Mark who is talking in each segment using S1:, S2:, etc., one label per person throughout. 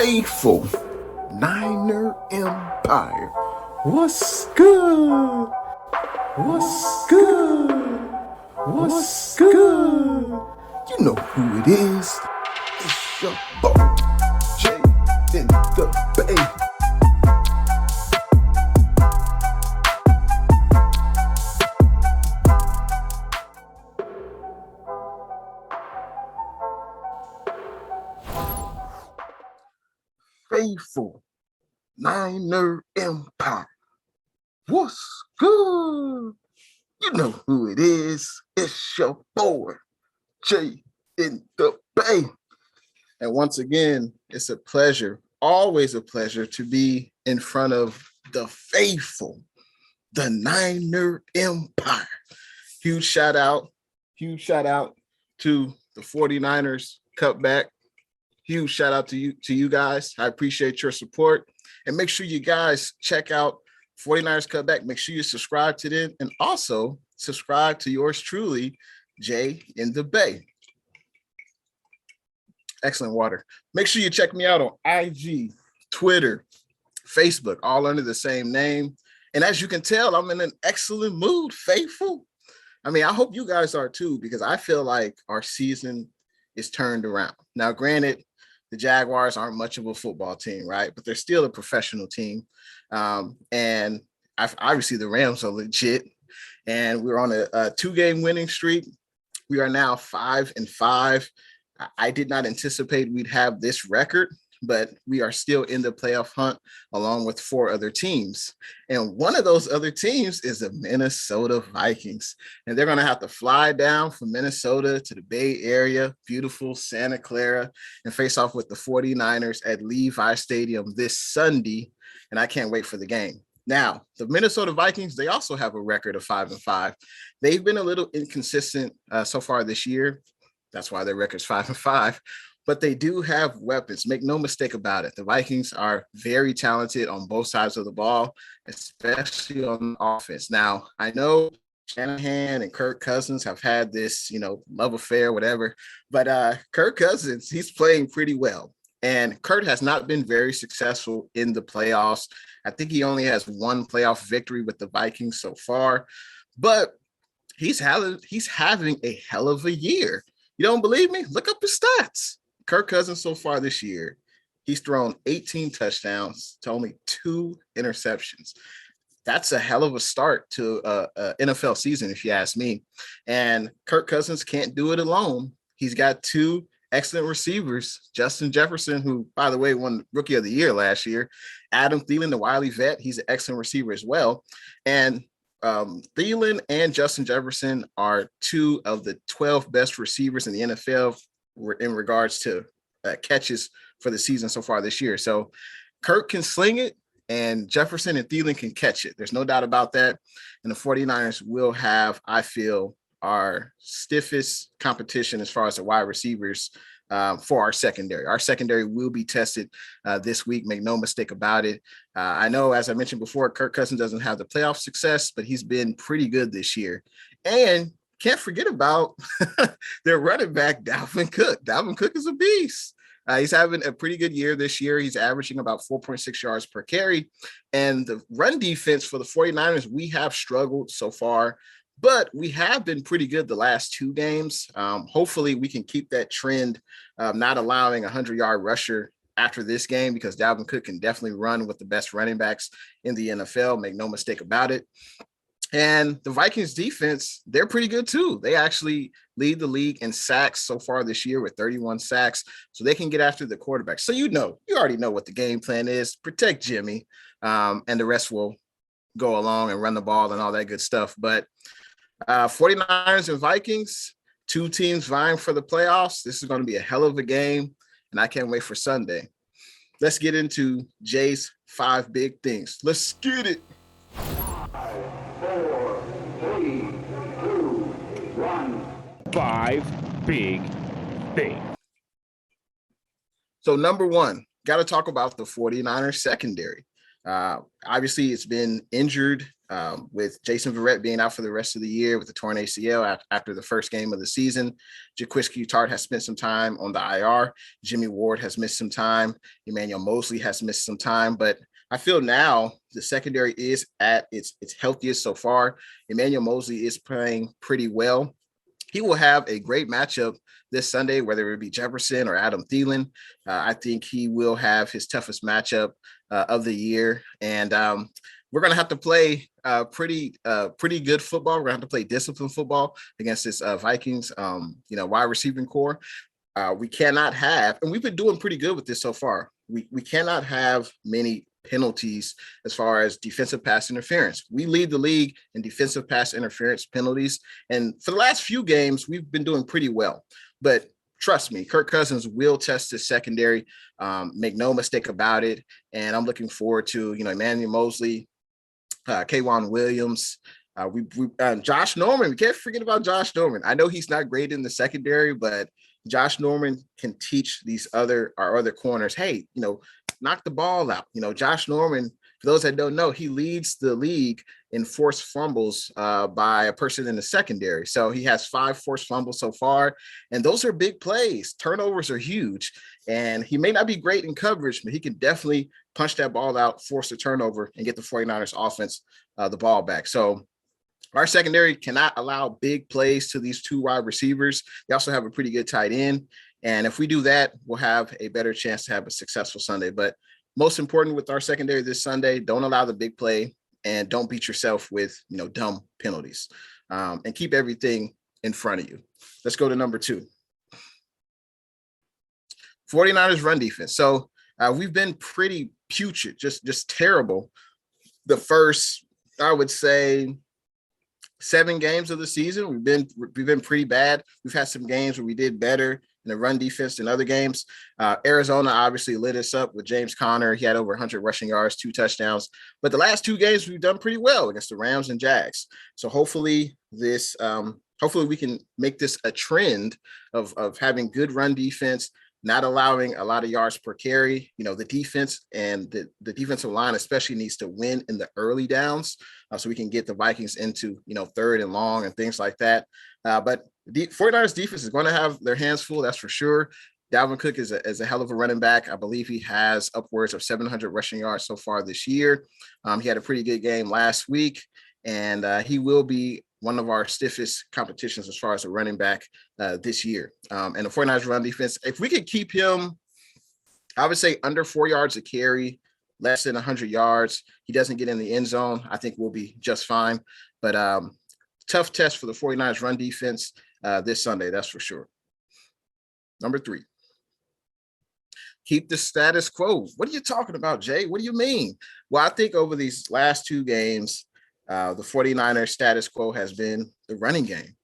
S1: faithful Niner Empire. What's good? What's good? What's good? You know who it is. It's your boy, Jay in the Bay. Faithful Niner Empire. What's good? You know who it is. It's your boy, Jay in the Bay. And once again, it's a pleasure, always a pleasure to be in front of the faithful, the Niner Empire. Huge shout out to the 49ers Cutback. Huge shout out to you guys. I appreciate your support. And make sure you guys check out 49ers Cutback. Make sure you subscribe to them and also subscribe to yours truly, Jay in the Bay. Excellent water. Make sure you check me out on IG, Twitter, Facebook, all under the same name. And as you can tell, I'm in an excellent mood, faithful. I mean, I hope you guys are too, because I feel like our season is turned around. Now, granted, the Jaguars aren't much of a football team, right? But they're still a professional team. And obviously the Rams are legit. And we're on a 2-game winning streak. We are now 5-5. I did not anticipate we'd have this record, but we are still in the playoff hunt along with 4 other teams. And one of those other teams is the Minnesota Vikings. And they're going to have to fly down from Minnesota to the Bay Area, beautiful Santa Clara, and face off with the 49ers at Levi Stadium this Sunday. And I can't wait for the game. Now, the Minnesota Vikings, they also have a record of 5-5. They've been a little inconsistent so far this year. That's why their record's 5-5. But they do have weapons. Make no mistake about it. The Vikings are very talented on both sides of the ball, especially on offense. Now, I know Shanahan and Kirk Cousins have had this, love affair, whatever. But Kirk Cousins, he's playing pretty well. And Kurt has not been very successful in the playoffs. I think he only has 1 playoff victory with the Vikings so far. But he's having a hell of a year. You don't believe me? Look up his stats. Kirk Cousins so far this year, he's thrown 18 touchdowns to only 2 interceptions. That's a hell of a start to an NFL season, if you ask me. And Kirk Cousins can't do it alone. He's got 2 excellent receivers, Justin Jefferson, who, by the way, won Rookie of the Year last year. Adam Theilen, the wily vet, he's an excellent receiver as well. And Theilen and Justin Jefferson are 2 of the 12 best receivers in the NFL in regards to catches for the season so far this year. So Kirk can sling it, and Jefferson and Theilen can catch it. There's no doubt about that. And the 49ers will have, I feel, our stiffest competition as far as the wide receivers for our secondary. Our secondary will be tested this week. Make no mistake about it. I know, as I mentioned before, Kirk Cousins doesn't have the playoff success, but he's been pretty good this year. And can't forget about their running back, Dalvin Cook. Dalvin Cook is a beast. He's having a pretty good year this year. He's averaging about 4.6 yards per carry. And the run defense for the 49ers, we have struggled so far, but we have been pretty good the last 2 games. Hopefully we can keep that trend, not allowing a 100-yard rusher after this game, because Dalvin Cook can definitely run with the best running backs in the NFL. Make no mistake about it. And the Vikings defense, they're pretty good too. They actually lead the league in sacks so far this year with 31 sacks. So they can get after the quarterback. So you already know what the game plan is. Protect Jimmy, and the rest will go along and run the ball and all that good stuff. But 49ers and Vikings, 2 teams vying for the playoffs. This is going to be a hell of a game, and I can't wait for Sunday. Let's get into Jay's 5 big things. Let's get it.
S2: 4, 3, 2, 1.
S3: 5 big things.
S1: So number 1, got to talk about the 49ers secondary. Obviously, it's been injured with Jason Verrett being out for the rest of the year with the torn ACL after the first game of the season. Jaquiski Tart has spent some time on the IR. Jimmy Ward has missed some time. Emmanuel Mosley has missed some time. But I feel now the secondary is at its healthiest so far. Emmanuel Mosley is playing pretty well. He will have a great matchup this Sunday, whether it be Jefferson or Adam Thielen. I think he will have his toughest matchup of the year. And we're going to have to play pretty good football. We're going to have to play disciplined football against this Vikings, wide receiving core. We cannot have, and we've been doing pretty good with this so far. We cannot have many penalties as far as defensive pass interference. We lead the league in defensive pass interference penalties. And for the last few games, we've been doing pretty well. But trust me, Kirk Cousins will test his secondary. Make no mistake about it. And I'm looking forward to, Emmanuel Mosley, K'Wan Williams, Josh Norman. We can't forget about Josh Norman. I know he's not great in the secondary, but Josh Norman can teach our other corners, hey, knock the ball out. Josh Norman, for those that don't know, he leads the league in forced fumbles by a person in the secondary. So he has 5 forced fumbles so far, and those are big plays. Turnovers are huge, and he may not be great in coverage, but he can definitely punch that ball out, force a turnover, and get the 49ers offense the ball back. So our secondary cannot allow big plays to these 2 wide receivers. They also have a pretty good tight end. And if we do that, we'll have a better chance to have a successful Sunday. But most important with our secondary this Sunday, don't allow the big play and don't beat yourself with, dumb penalties, and keep everything in front of you. Let's go to number 2. 49ers run defense. So we've been pretty putrid, just terrible. The first, I would say, 7 games of the season, we've been pretty bad. We've had some games where we did better in the run defense than other games. Arizona obviously lit us up with James Conner. He had over 100 rushing yards, 2 touchdowns. But the last 2 games we've done pretty well against the Rams and Jags. So hopefully we can make this a trend of having good run defense, not allowing a lot of yards per carry. The defense and the defensive line especially needs to win in the early downs so we can get the Vikings into, 3rd and long and things like that. But the 49ers defense is going to have their hands full, that's for sure. Dalvin Cook is a hell of a running back. I believe he has upwards of 700 rushing yards so far this year. He had a pretty good game last week, and he will be one of our stiffest competitions as far as a running back this year. And the 49ers run defense, if we could keep him, I would say under 4 yards a carry, less than 100 yards, he doesn't get in the end zone, I think we'll be just fine. But tough test for the 49ers run defense this Sunday, that's for sure. Number 3. Keep the status quo. What are you talking about, Jay? What do you mean? Well, I think over these last 2 games, the 49ers status quo has been the running game.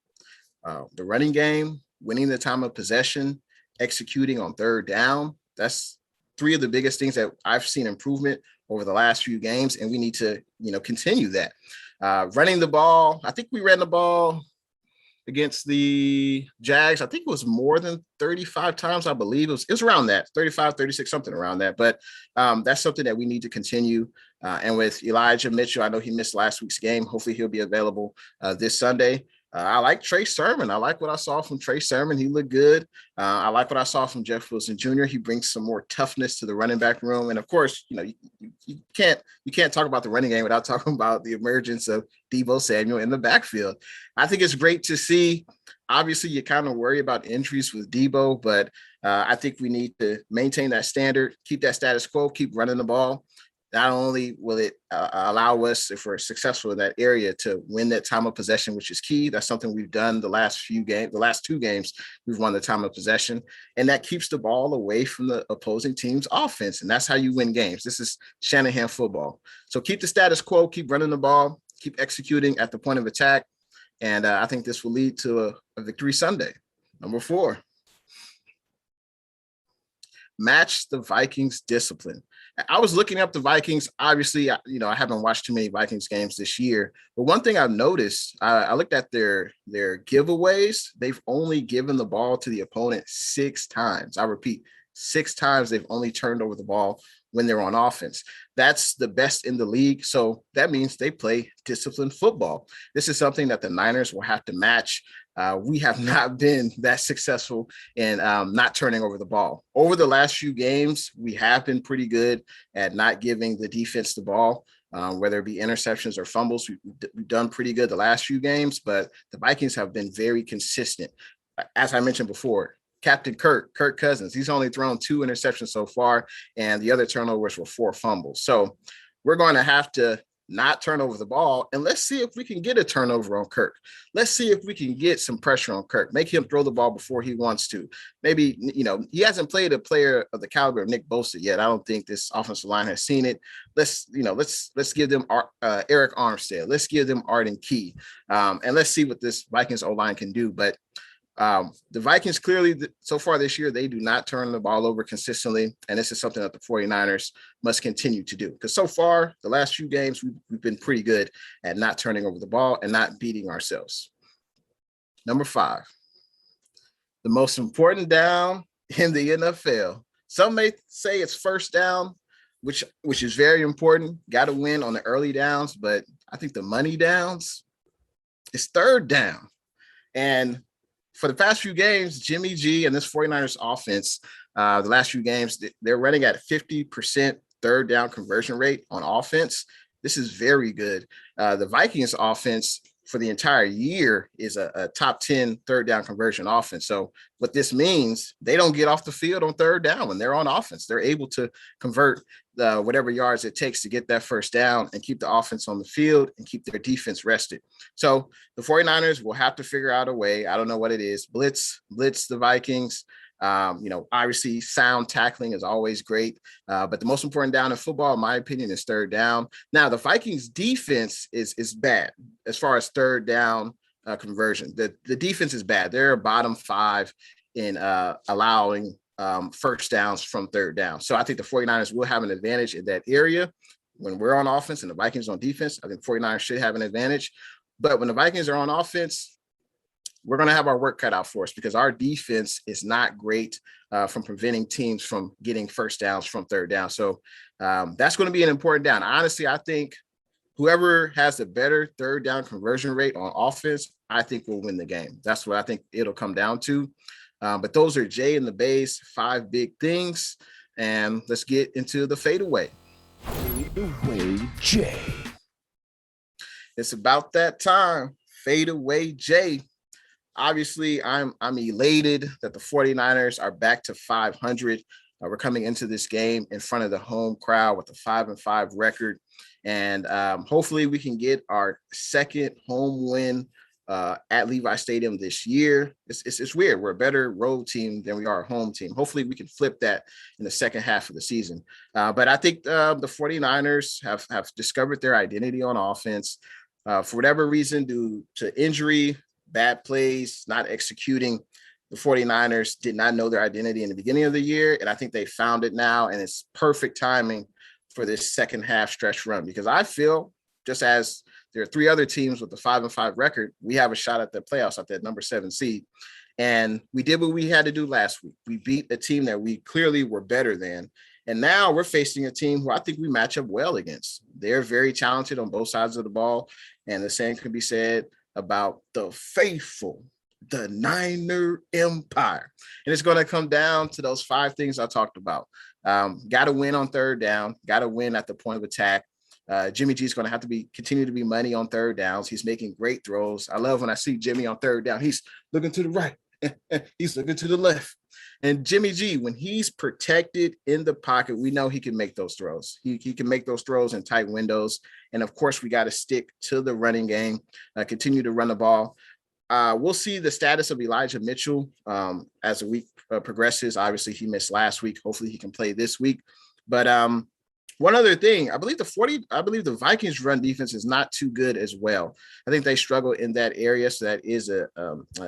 S1: The running game, winning the time of possession, executing on 3rd down. That's 3 of the biggest things that I've seen improvement over the last few games, and we need to, continue that. Running the ball, I think we ran the ball against the Jags. I think it was more than 35 times. I believe it was around that 35, 36, something around that. But that's something that we need to continue. And with Elijah Mitchell, I know he missed last week's game. Hopefully he'll be available this Sunday. I like Trey Sermon. I like what I saw from Trey Sermon. He looked good. I like what I saw from Jeff Wilson Jr. He brings some more toughness to the running back room. And of course, you can't talk about the running game without talking about the emergence of Deebo Samuel in the backfield. I think it's great to see. Obviously, you kind of worry about injuries with Deebo, but I think we need to maintain that standard, keep that status quo, keep running the ball. Not only will it allow us, if we're successful in that area, to win that time of possession, which is key. That's something we've done the last 2 games, we've won the time of possession, and that keeps the ball away from the opposing team's offense. And that's how you win games. This is Shanahan football. So keep the status quo, keep running the ball, keep executing at the point of attack. And I think this will lead to a victory Sunday. Number 4. Match the Vikings discipline. I was looking up the Vikings. Obviously, I haven't watched too many Vikings games this year. But one thing I've noticed, I looked at their giveaways. They've only given the ball to the opponent 6 times. I repeat, 6 times they've only turned over the ball when they're on offense. That's the best in the league. So that means they play disciplined football. This is something that the Niners will have to match. We have not been that successful in not turning over the ball. Over the last few games, we have been pretty good at not giving the defense the ball, whether it be interceptions or fumbles. We've done pretty good the last few games, but the Vikings have been very consistent. As I mentioned before, Captain Kirk Cousins, he's only thrown 2 interceptions so far, and the other turnovers were 4 fumbles. So we're going to have to not turn over the ball, and let's see if we can get a turnover on Kirk. Let's see if we can get some pressure on Kirk, make him throw the ball before he wants to. Maybe, he hasn't played a player of the caliber of Nick Bosa yet. I don't think this offensive line has seen it. Let's give them Eric Armstead. Let's give them Arden Key, and let's see what this Vikings O-line can do. But the Vikings clearly so far this year, they do not turn the ball over consistently. And this is something that the 49ers must continue to do, because so far the last few games, we've been pretty good at not turning over the ball and not beating ourselves. Number 5, the most important down in the NFL. Some may say it's first down, which is very important. Got to win on the early downs, but I think the money downs is third down. And for the past few games, Jimmy G and this 49ers offense, the last few games, they're running at 50% third down conversion rate on offense. This is very good. The Vikings offense for the entire year is a top 10 third down conversion offense. So what this means, they don't get off the field on third down when they're on offense. They're able to convert whatever yards it takes to get that first down and keep the offense on the field and keep their defense rested. So the 49ers will have to figure out a way. I don't know what it is. Blitz the Vikings. Obviously sound tackling is always great. But the most important down in football, in my opinion, is third down. Now, the Vikings defense is bad as far as third down conversion. The defense is bad. They're bottom 5 in allowing first downs from third down. So I think the 49ers will have an advantage in that area. When we're on offense and the Vikings on defense, I think 49ers should have an advantage. But when the Vikings are on offense, we're going to have our work cut out for us, because our defense is not great from preventing teams from getting first downs from third down. So that's going to be an important down. Honestly, I think whoever has the better third down conversion rate on offense, I think will win the game. That's what I think it'll come down to. But those are Jay and the Bay's 5 big things. And let's get into the fadeaway.
S3: Fadeaway Jay.
S1: It's about that time. Fadeaway Jay. Obviously, I'm elated that the 49ers are back to 500. We're coming into this game in front of the home crowd with a 5-5 record. And hopefully we can get our second home win at Levi Stadium this year. It's weird. We're a better road team than we are a home team. Hopefully we can flip that in the second half of the season. But I think the 49ers have discovered their identity on offense. For whatever reason, due to injury, bad plays, not executing, the 49ers did not know their identity in the beginning of the year. And I think they found it now. And it's perfect timing for this second half stretch run, because I feel, just as there are 3 other teams with the 5-5 record, we have a shot at the playoffs at that number 7 seed. And we did what we had to do last week. We beat a team that we clearly were better than. And now we're facing a team who I think we match up well against. They're very talented on both sides of the ball. And the same can be said about the faithful, the Niner Empire. And it's going to come down to those 5 things I talked about. Got to win on third down, got to win at the point of attack. Jimmy G is going to have to continue to be money on third downs. He's making great throws. I love when I see Jimmy on third down. He's looking to the right. He's looking to the left. And Jimmy G, when he's protected in the pocket, we know he can make those throws. He can make those throws in tight windows. And of course, we got to stick to the running game, continue to run the ball. We'll see the status of Elijah Mitchell as the week progresses. Obviously, he missed last week. Hopefully he can play this week. But one other thing, I believe the Vikings run defense is not too good as well. I think they struggle in that area. So that is an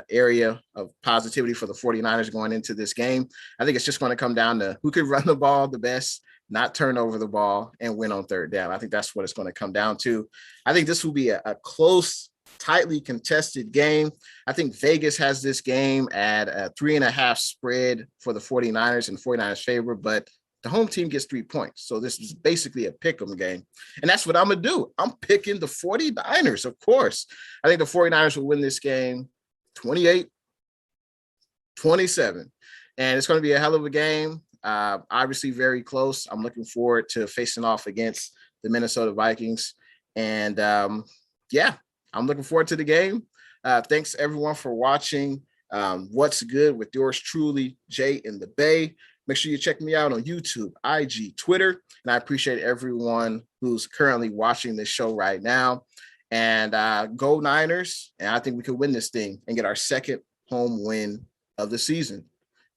S1: area of positivity for the 49ers going into this game. I think it's just going to come down to who can run the ball the best, not turn over the ball, and win on third down. I think that's what it's going to come down to. I think this will be a close tightly contested game. I think Vegas has this game at a 3.5 spread for the 49ers in 49ers favor, but the home team gets 3 points. So this is basically a pick 'em game. And that's what I'm going to do. I'm picking the 49ers, of course. I think the 49ers will win this game 28-27. And it's going to be a hell of a game. Obviously very close. I'm looking forward to facing off against the Minnesota Vikings. And yeah, I'm looking forward to the game. Thanks everyone for watching. What's Good with yours truly, Jay in the Bay. Make sure you check me out on YouTube, IG, Twitter. And I appreciate everyone who's currently watching this show right now. And go Niners. And I think we could win this thing and get our second home win of the season.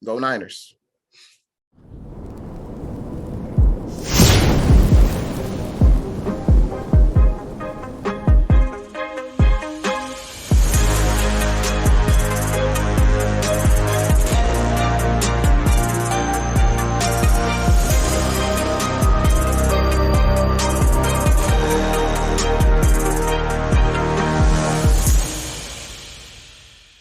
S1: Go Niners.